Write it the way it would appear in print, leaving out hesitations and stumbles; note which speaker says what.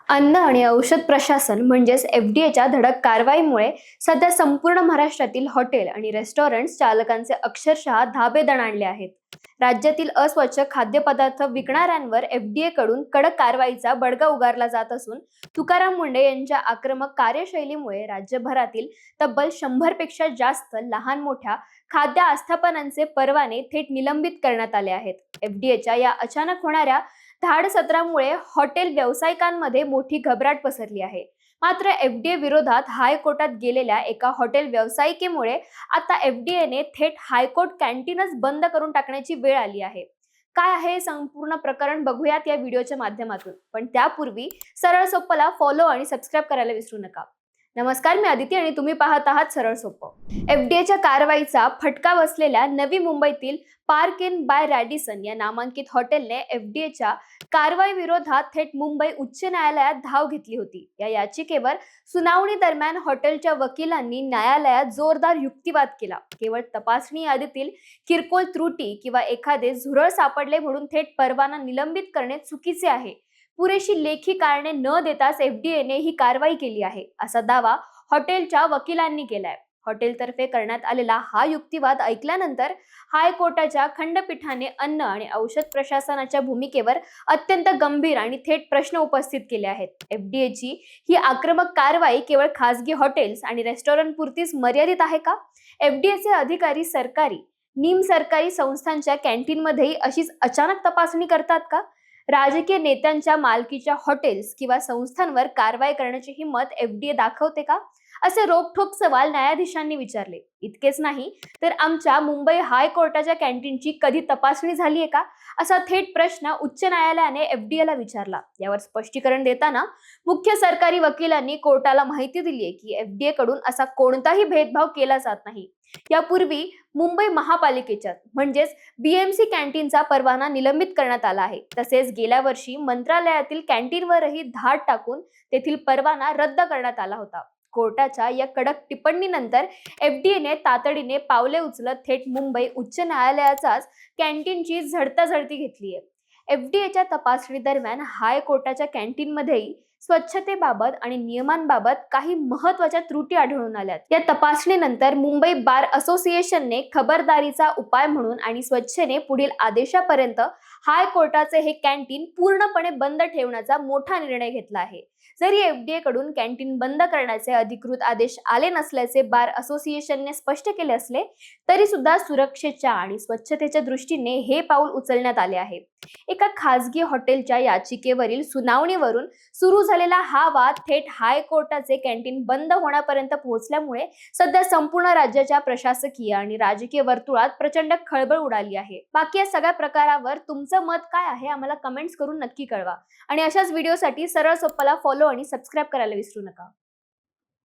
Speaker 1: अन्न आणि औषध प्रशासन म्हणजेच एफडीएच्या धडक कारवाईमुळे सध्या संपूर्ण महाराष्ट्रातील हॉटेल आणि रेस्टॉरंट्स चालकांचे अक्षरशः धाबे दणाणले आहेत. राज्यातील अस्वच्छ खाद्यपदार्थ विकणाऱ्यांवर एफडीए कडून कडक कारवाईचा बडगा उगारला जात असून तुकाराम मुंढे यांच्या आक्रमक कार्यशैलीमुळे राज्यभरातील तब्बल 100 पेक्षा जास्त लहान मोठ्या खाद्य आस्थापनांचे परवाने थेट निलंबित करण्यात आले आहेत. एफडीएच्या या अचानक होणाऱ्या धाड सत्रामुळे हॉटेल व्यावसायिकांमध्ये मोठी घबराट पसरली आहे. मात्र एफडीए विरोधात हायकोर्टात गेलेल्या एका हॉटेल व्यावसायिकेमुळे आता एफडीएने थेट हायकोर्ट कॅन्टीनच बंद करून टाकण्याची वेळ आली आहे. काय आहे हे संपूर्ण प्रकरण बघूयात या व्हिडिओच्या माध्यमातून. पण त्यापूर्वी सरळ सोप्पला फॉलो आणि सबस्क्राईब करायला विसरू नका. नमस्कार, मी आदिती आणि तुम्ही पाहत आहात सरळ सोप्प. एफडीएच्या कारवाईचा फटका बसलेल्या नवी मुंबईतील पार्क इन बाय रॅडिसन या नामांकित हॉटेलने एफडीएच्या कारवाई विरोधात थेट मुंबई उच्च न्यायालयात धाव घेतली होती. या याचिकेवर सुनावणी दरम्यान हॉटेलच्या वकिलांनी न्यायालयात जोरदार युक्तिवाद केला. केवळ तपासणी यादीतील किरकोळ त्रुटी किंवा एखादे झुरळ सापडले म्हणून थेट परवाना निलंबित करणे चुकीचे आहे. पुरेशी लेखी कारणे न देताच एफडीएने ही कारवाई केली आहे, असा दावा हॉटेलच्या वकिलांनी केलाय. हॉटेलतर्फे करण्यात आलेला हा युक्तिवाद ऐकल्यानंतर हायकोर्टाच्या खंडपीठाने अन्न आणि औषध प्रशासनाच्या भूमिकेवर अत्यंत गंभीर आणि थेट प्रश्न उपस्थित केले आहेत. एफडीएची ही आक्रमक कारवाई केवळ खासगी हॉटेल्स आणि रेस्टॉरंट पुरतीच मर्यादित आहे का? एफडीएचे अधिकारी सरकारी, निमसरकारी संस्थांच्या कॅन्टीनमध्येही अशीच अचानक तपासणी करतात का? राजकीय नेत्यांच्या मालकीच्या हॉटेल्स किंवा संस्थांवर कारवाई करण्याची हिंमत एफडीए दाखवते का? असे रोखठोक सवाल न्यायाधीशांनी विचारले. इतकेच नाही तर आमच्या मुंबई हायकोर्टाच्या कॅन्टीनची कधी तपासणी झाली आहे का, असा थेट प्रश्न उच्च न्यायालयाने एफडीएला विचारला. यावर स्पष्टीकरण देताना मुख्य सरकारी वकिलांनी कोर्टाला माहिती दिली आहे की एफडीए कडून असा कोणताही भेदभाव केला जात नाही. यापूर्वी मुंबई महापालिकेच्या म्हणजेच बीएमसी कॅन्टीनचा परवाना निलंबित करण्यात आला आहे. तसेच गेल्या वर्षी मंत्रालयातील कॅन्टीनवरही धाड टाकून तेथील परवाना रद्द करण्यात आला होता. कोर्टाच्या या कडक टिप्पणीनंतर एफडीएने तातडीने पावले उचलत थेट मुंबई उच्च न्यायालयाचाच कॅन्टीनची झडताझडती घेतली आहे. एफडीएच्या तपासणी दरम्यान हायकोर्टाच्या कॅन्टीनमध्येही स्वच्छतेबाबत आणि नियमांबाबत काही महत्त्वाच्या त्रुटी आढळून आल्यात. या तपासणीनंतर मुंबई बार असोसिएशनने खबरदारीचा उपाय म्हणून आणि स्वच्छतेने पुढील आदेशापर्यंत हायकोर्टाचे हे कॅन्टीन पूर्णपणे बंद ठेवण्याचा मोठा निर्णय घेतला आहे. जरी एफडीए कडून कॅन्टीन बंद करण्याचे अधिकृत आदेश आले नसल्याचे बार असोसिएशनने स्पष्ट केले असले तरी सुद्धा सुरक्षेच्या आणि स्वच्छतेच्या दृष्टीने हे पाऊल उचलण्यात आले आहे. एका खासगी हॉटेलच्या याचिकेवरील सुनावणीवरून सुरू झालेला हा वाद थेट हायकोर्टाचे कॅन्टीन बंद होण्यापर्यंत पोहोचल्यामुळे सध्या संपूर्ण राज्याच्या प्रशासकीय आणि राजकीय वर्तुळात प्रचंड खळबळ उडाली आहे. बाकी या सगळ्या प्रकारावर तुमचं मत काय आहे आम्हाला कमेंट्स करून नक्की कळवा आणि अशाच व्हिडिओसाठी सरळ सोप्पला फॉलो आणि सबस्क्राईब करायला विसरू नका.